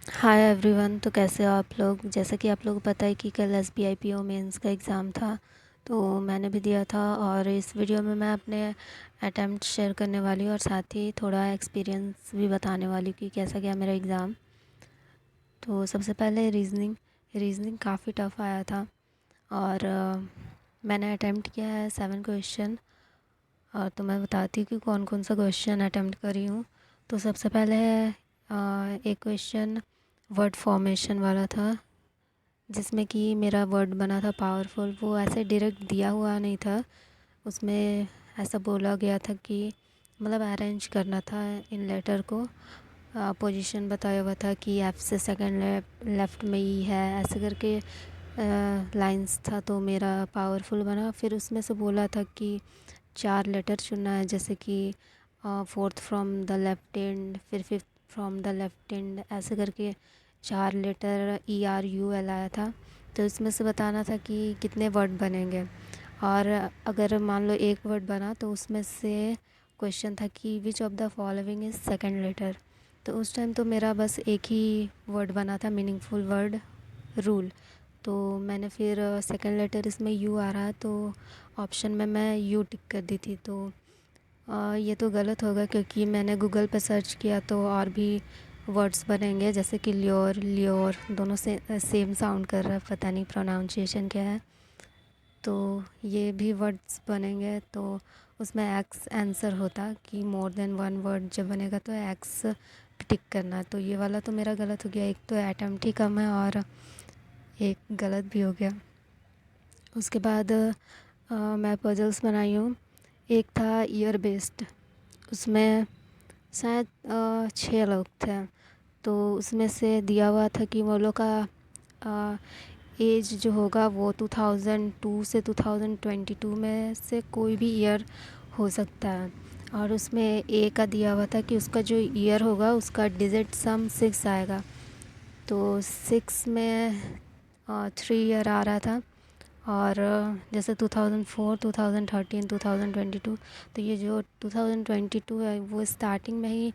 Hi everyone. तो कैसे हो आप लोग? जैसा कि आप लोगों को पता है कि कल एसबीआई पीओ मेंस का एग्ज़ाम था, तो मैंने भी दिया था। और इस वीडियो में मैं अपने अटेम्प्ट शेयर करने वाली हूँ और साथ ही थोड़ा एक्सपीरियंस भी बताने वाली हूँ कि कैसा गया मेरा एग्ज़ाम। तो सबसे पहले रीजनिंग काफ़ी टफ़ आया था। और मैंने अटेम्प्ट किया है 7 क्वेश्चन। और तो मैं बताती हूँ कि कौन कौन सा क्वेश्चन अटेम्प्ट करी हूँ। तो सबसे पहले है एक क्वेश्चन वर्ड फॉर्मेशन वाला था, जिसमें कि मेरा वर्ड बना था पावरफुल। वो ऐसे डायरेक्ट दिया हुआ नहीं था, उसमें ऐसा बोला गया था कि मतलब अरेंज करना था इन लेटर को। पोजीशन बताया हुआ था कि एफ से सेकंड लेफ्ट में ई है, ऐसे करके लाइंस था। तो मेरा पावरफुल बना। फिर उसमें से बोला था कि 4 लेटर चुनना है, जैसे कि fourth from the left end, फिर fifth from the left end, ऐसे करके 4 लेटर ERUL आया था। तो इसमें से बताना था कि कितने वर्ड बनेंगे। और अगर मान लो एक वर्ड बना तो उसमें से क्वेश्चन था कि which of the following is second letter. तो उस टाइम तो मेरा बस एक ही वर्ड बना था, मीनिंगफुल वर्ड, रूल। तो मैंने फिर सेकंड लेटर इसमें यू आ रहा है, तो ऑप्शन में मैं यू टिक कर दी थी। तो ये तो गलत होगा, क्योंकि मैंने गूगल पे सर्च किया तो और भी वर्ड्स बनेंगे, जैसे कि लियोर लियोर, दोनों से सेम साउंड कर रहा है, पता नहीं प्रोनाउंसिएशन क्या है। तो ये भी वर्ड्स बनेंगे, तो उसमें एक्स आंसर होता कि मोर देन वन वर्ड जब बनेगा तो एक्स टिक करना। तो ये वाला तो मेरा गलत हो गया, एक तो अटेम्प्ट ही कम है और एक गलत भी हो गया। उसके बाद मैं पजल्स बनाई हूँ। एक था ईयर बेस्ड, उसमें शायद 6 लोग थे। तो उसमें से दिया हुआ था कि वो लोग का एज जो होगा वो 2002 से 2022 में से कोई भी ईयर हो सकता है। और उसमें ए का दिया हुआ था कि उसका जो ईयर होगा उसका डिजिट सम 6 आएगा। तो 6 में 3 ईयर आ रहा था। और जैसे 2004, 2013, 2022, तो ये जो 2022 है वो स्टार्टिंग में ही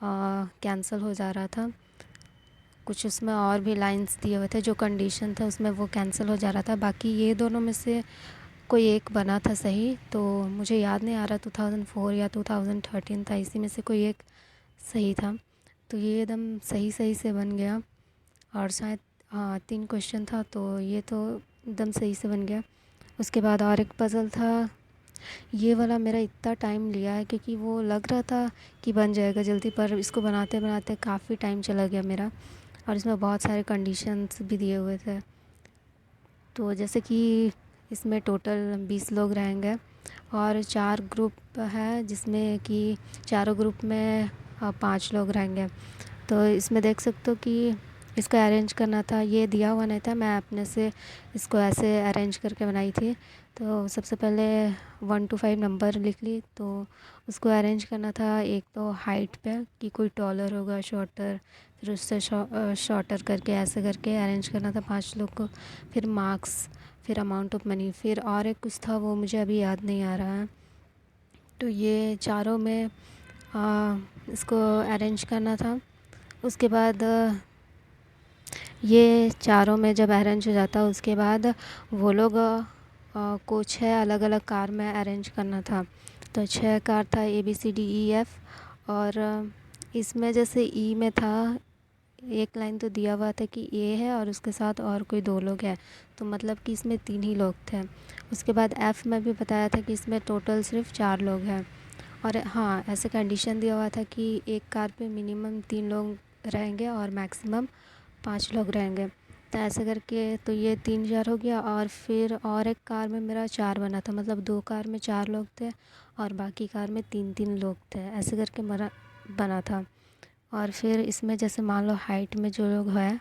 कैंसिल हो जा रहा था। कुछ उसमें और भी लाइंस दिए हुए थे, जो कंडीशन था उसमें वो कैंसिल हो जा रहा था। बाकी ये दोनों में से कोई एक बना था सही, तो मुझे याद नहीं आ रहा 2004 या 2013 था, इसी में से कोई एक सही था। तो ये एकदम सही सही से बन गया। और शायद 3 क्वेश्चन था, तो ये तो एकदम सही से बन गया। उसके बाद और एक पज़ल था। ये वाला मेरा इतना टाइम लिया है, क्योंकि वो लग रहा था कि बन जाएगा जल्दी, पर इसको बनाते बनाते काफ़ी टाइम चला गया मेरा। और इसमें बहुत सारे कंडीशंस भी दिए हुए थे। तो जैसे कि इसमें टोटल 20 लोग रहेंगे और 4 ग्रुप है, जिसमें कि चारों ग्रुप में 5 लोग रहेंगे। तो इसमें देख सकते हो कि इसको अरेंज करना था, ये दिया हुआ नहीं था, मैं अपने से इसको ऐसे अरेंज करके बनाई थी। तो सबसे पहले 1 to 5 नंबर लिख ली। तो उसको अरेंज करना था एक तो हाइट पे कि कोई टॉलर होगा, शॉर्टर, फिर उससे शॉर्टर करके ऐसे करके अरेंज करना था 5 लोग को। फिर मार्क्स, फिर अमाउंट ऑफ मनी, फिर और एक कुछ था वो मुझे अभी याद नहीं आ रहा है। तो ये चारों में इसको अरेंज करना था। उसके बाद ये चारों में जब अरेंज हो जाता उसके बाद वो लोग को 6 अलग अलग कार में अरेंज करना था। तो 6 कार था ABCDEF। और इसमें जैसे ई में था, एक लाइन तो दिया हुआ था कि ए है और उसके साथ और कोई 2 लोग हैं, तो मतलब कि इसमें 3 ही लोग थे। उसके बाद एफ़ में भी बताया था कि इसमें टोटल सिर्फ 4 लोग हैं। और हाँ, ऐसे कंडीशन दिया हुआ था कि एक कार पे मिनिमम 3 लोग रहेंगे और मैक्सिमम 5 लोग रहेंगे। तो ऐसे करके तो ये 3 4 हो गया। और फिर और एक कार में मेरा 4 बना था, मतलब 2 कार में 4 लोग थे और बाकी कार में 3 3 लोग थे, ऐसे करके मेरा बना था। और फिर इसमें जैसे मान लो हाइट में जो लोग हैं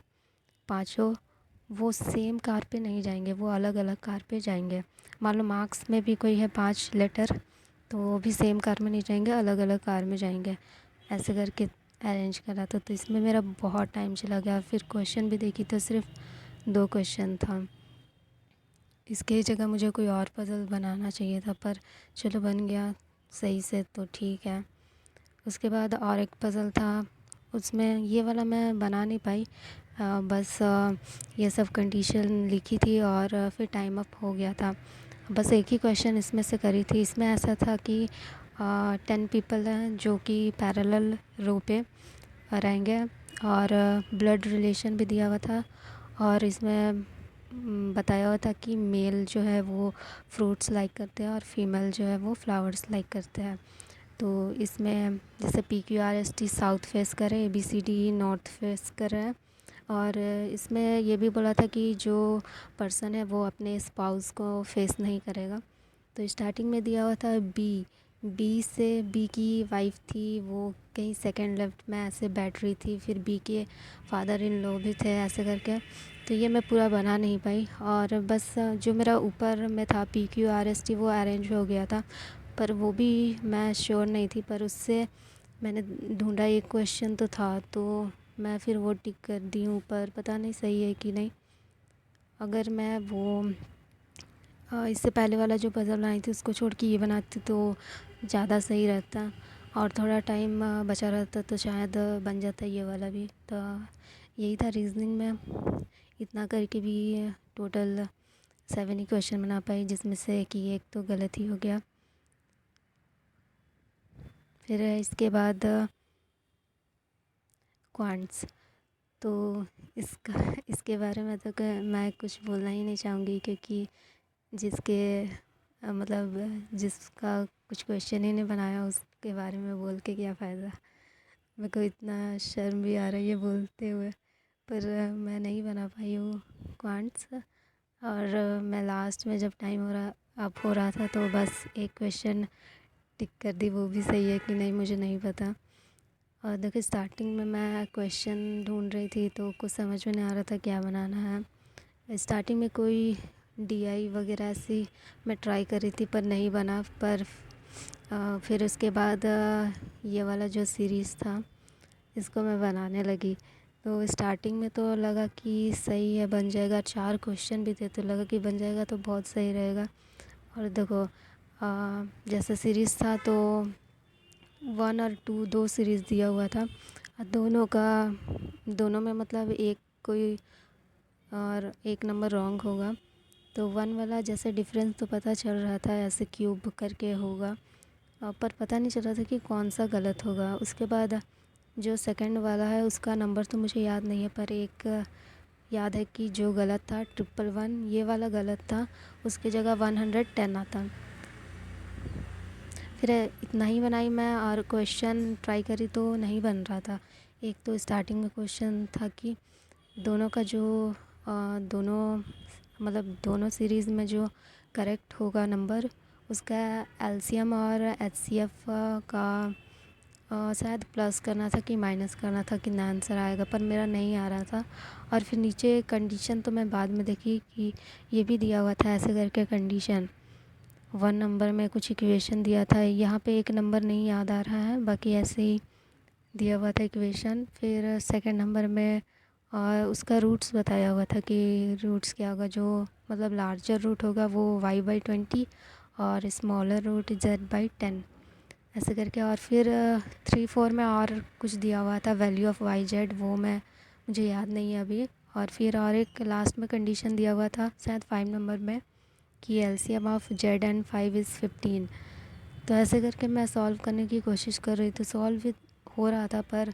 पाँचों, वो सेम कार पे नहीं जाएंगे, वो अलग अलग कार पे जाएंगे। मान लो मार्क्स में भी कोई है 5 लेटर, तो वो भी सेम कार में नहीं जाएंगे, अलग अलग कार में जाएंगे। ऐसे करके अरेंज करा था। तो इसमें मेरा बहुत टाइम चला गया। फिर क्वेश्चन भी देखी तो सिर्फ 2 क्वेश्चन था। इसके जगह मुझे कोई और पज़ल बनाना चाहिए था, पर चलो बन गया सही से, तो ठीक है। उसके बाद और एक पज़ल था उसमें ये वाला मैं बना नहीं पाई। बस ये सब कंडीशन लिखी थी और फिर टाइम अप हो गया था। बस एक ही क्वेश्चन इसमें से करी थी। इसमें ऐसा था कि 10 पीपल हैं जो कि पैरेलल रो पे रहेंगे, और ब्लड रिलेशन भी दिया हुआ था, और इसमें बताया हुआ था कि मेल जो है वो फ्रूट्स लाइक करते हैं और फीमेल जो है वो फ्लावर्स लाइक करते हैं। तो इसमें जैसे PQRST साउथ फेस करे, ABCD नॉर्थ फेस करे, और इसमें ये भी बोला था कि जो पर्सन है वो अपने स्पाउस को फेस नहीं करेगा। तो स्टार्टिंग में दिया हुआ था बी की वाइफ थी, वो कहीं सेकंड लेफ्ट में ऐसे बैठ रही थी, फिर बी के फादर इन लॉ भी थे ऐसे करके। तो ये मैं पूरा बना नहीं पाई, और बस जो मेरा ऊपर में था PQRST वो अरेंज हो गया था, पर वो भी मैं श्योर नहीं थी। पर उससे मैंने ढूंढा एक क्वेश्चन तो था, तो मैं फिर वो टिक कर दी ऊपर। पता नहीं सही है कि नहीं। अगर मैं वो इससे पहले वाला जो पज़ल बनाई थी उसको छोड़ के ये बनाती तो ज़्यादा सही रहता, और थोड़ा टाइम बचा रहता तो शायद बन जाता ये वाला भी। तो यही था रीज़निंग में। इतना करके भी टोटल 7 ही क्वेश्चन बना पाई, जिसमें से कि एक तो गलत ही हो गया। फिर इसके बाद क्वांट्स। तो इसके बारे में तो मैं कुछ बोलना ही नहीं चाहूँगी, क्योंकि जिसके मतलब जिसका कुछ क्वेश्चन ही नहीं बनाया उसके बारे में बोल के क्या फ़ायदा। मेरे को इतना शर्म भी आ रही है बोलते हुए, पर मैं नहीं बना पाई हूँ क्वांट्स। और मैं लास्ट में जब टाइम हो रहा अब हो रहा था तो बस एक क्वेश्चन टिक कर दी, वो भी सही है कि नहीं मुझे नहीं पता। और देखो स्टार्टिंग में मैं क्वेश्चन ढूंढ रही थी तो कुछ समझ में नहीं आ रहा था क्या बनाना है। स्टार्टिंग में कोई DI वगैरह ऐसी मैं ट्राई कर रही थी पर नहीं बना। पर फिर उसके बाद ये वाला जो सीरीज़ था इसको मैं बनाने लगी, तो स्टार्टिंग में तो लगा कि सही है बन जाएगा। 4 क्वेश्चन भी थे तो लगा कि बन जाएगा तो बहुत सही रहेगा। और देखो जैसे सीरीज़ था तो 1 और 2 दो सीरीज़ दिया हुआ था, और दोनों में मतलब एक कोई और एक नंबर रॉन्ग होगा। तो 1 वाला जैसे डिफरेंस तो पता चल रहा था ऐसे क्यूब करके होगा, पर पता नहीं चल रहा था कि कौन सा गलत होगा। उसके बाद जो सेकंड वाला है उसका नंबर तो मुझे याद नहीं है, पर एक याद है कि जो गलत था 111, ये वाला गलत था, उसकी जगह 110 आता। फिर इतना ही बनाई मैं, और क्वेश्चन ट्राई करी तो नहीं बन रहा था। एक तो स्टार्टिंग में क्वेश्चन था कि दोनों का जो दोनों मतलब दोनों सीरीज़ में जो करेक्ट होगा नंबर उसका LCM और HCF का शायद प्लस करना था कि माइनस करना था कि ना आंसर आएगा, पर मेरा नहीं आ रहा था। और फिर नीचे कंडीशन तो मैं बाद में देखी कि ये भी दिया हुआ था ऐसे करके कंडीशन। 1 नंबर में कुछ इक्वेशन दिया था, यहाँ पे एक नंबर नहीं याद आ रहा है, बाकी ऐसे ही दिया हुआ था इक्वेशन। फिर सेकंड नंबर में उसका रूट्स बताया हुआ था कि रूट्स क्या होगा, जो मतलब लार्जर रूट होगा वो y/20 और स्मॉलर रूट z/10 ऐसे करके। और फिर 3-4 में और कुछ दिया हुआ था वैल्यू ऑफ YZ, वो मुझे याद नहीं है अभी। और फिर और एक लास्ट में कंडीशन दिया हुआ था शायद 5 नंबर में कि LCM of Z and 5 is 15। तो ऐसे करके मैं सॉल्व करने की कोशिश कर रही थी, सॉल्व हो रहा था, पर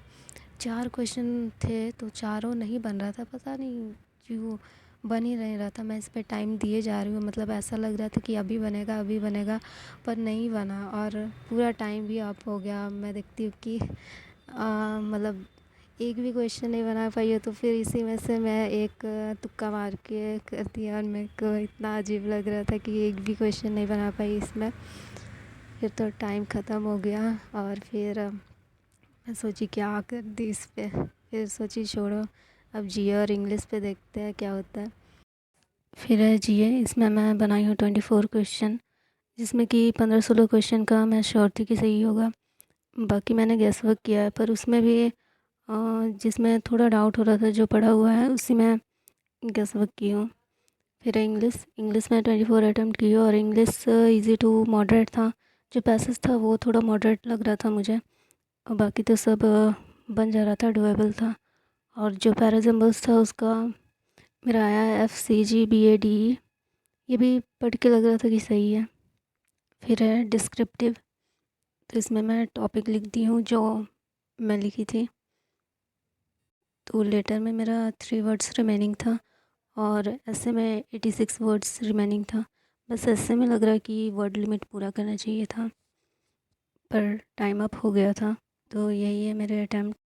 4 क्वेश्चन थे तो चारों नहीं बन रहा था। पता नहीं क्यों बन ही नहीं रहा था। मैं इस पे टाइम दिए जा रही हूँ, मतलब ऐसा लग रहा था कि अभी बनेगा अभी बनेगा, पर नहीं बना, और पूरा टाइम भी अप हो गया। मैं देखती हूँ कि मतलब एक भी क्वेश्चन नहीं बना पाई हो, तो फिर इसी में से मैं एक तुक्का मार के कर दिया, और मेरे को इतना अजीब लग रहा था कि एक भी क्वेश्चन नहीं बना पाई इसमें। फिर तो टाइम ख़त्म हो गया, और फिर मैं सोची क्या कर दी इस पे। फिर सोची छोड़ो, अब GA और इंग्लिश पे देखते हैं क्या होता है। फिर है GA, इसमें मैं बनाई हूँ 24 क्वेश्चन, जिसमें कि 15-16 क्वेश्चन का मैं श्योर थी कि सही होगा। बाकी मैंने गैस वर्क किया है, पर उसमें भी जिसमें थोड़ा डाउट हो रहा था जो पढ़ा हुआ है उसी में गैस वर्क की हूँ। फिर इंग्लिश में 24 अटैम्प्ट की, और इंग्लिश इजी टू मॉडरेट था। जो पैसेज था वो थोड़ा मॉडरेट लग रहा था मुझे, और बाकी तो सब बन जा रहा था, डुएबल था। और जो पैराजम्बल्स था उसका मेरा आया FCGBADE, ये भी पढ़ के लग रहा था कि सही है। फिर है डिस्क्रिप्टिव, तो इसमें मैं टॉपिक लिख दी हूँ जो मैं लिखी थी। तो लेटर में मेरा 3 वर्ड्स रिमेनिंग था और ऐसे में 86 वर्ड्स रिमेनिंग था। बस ऐसे में लग रहा है कि वर्ड लिमिट पूरा करना चाहिए था, पर टाइम अप हो गया था। तो यही है मेरे अटैम्प्ट।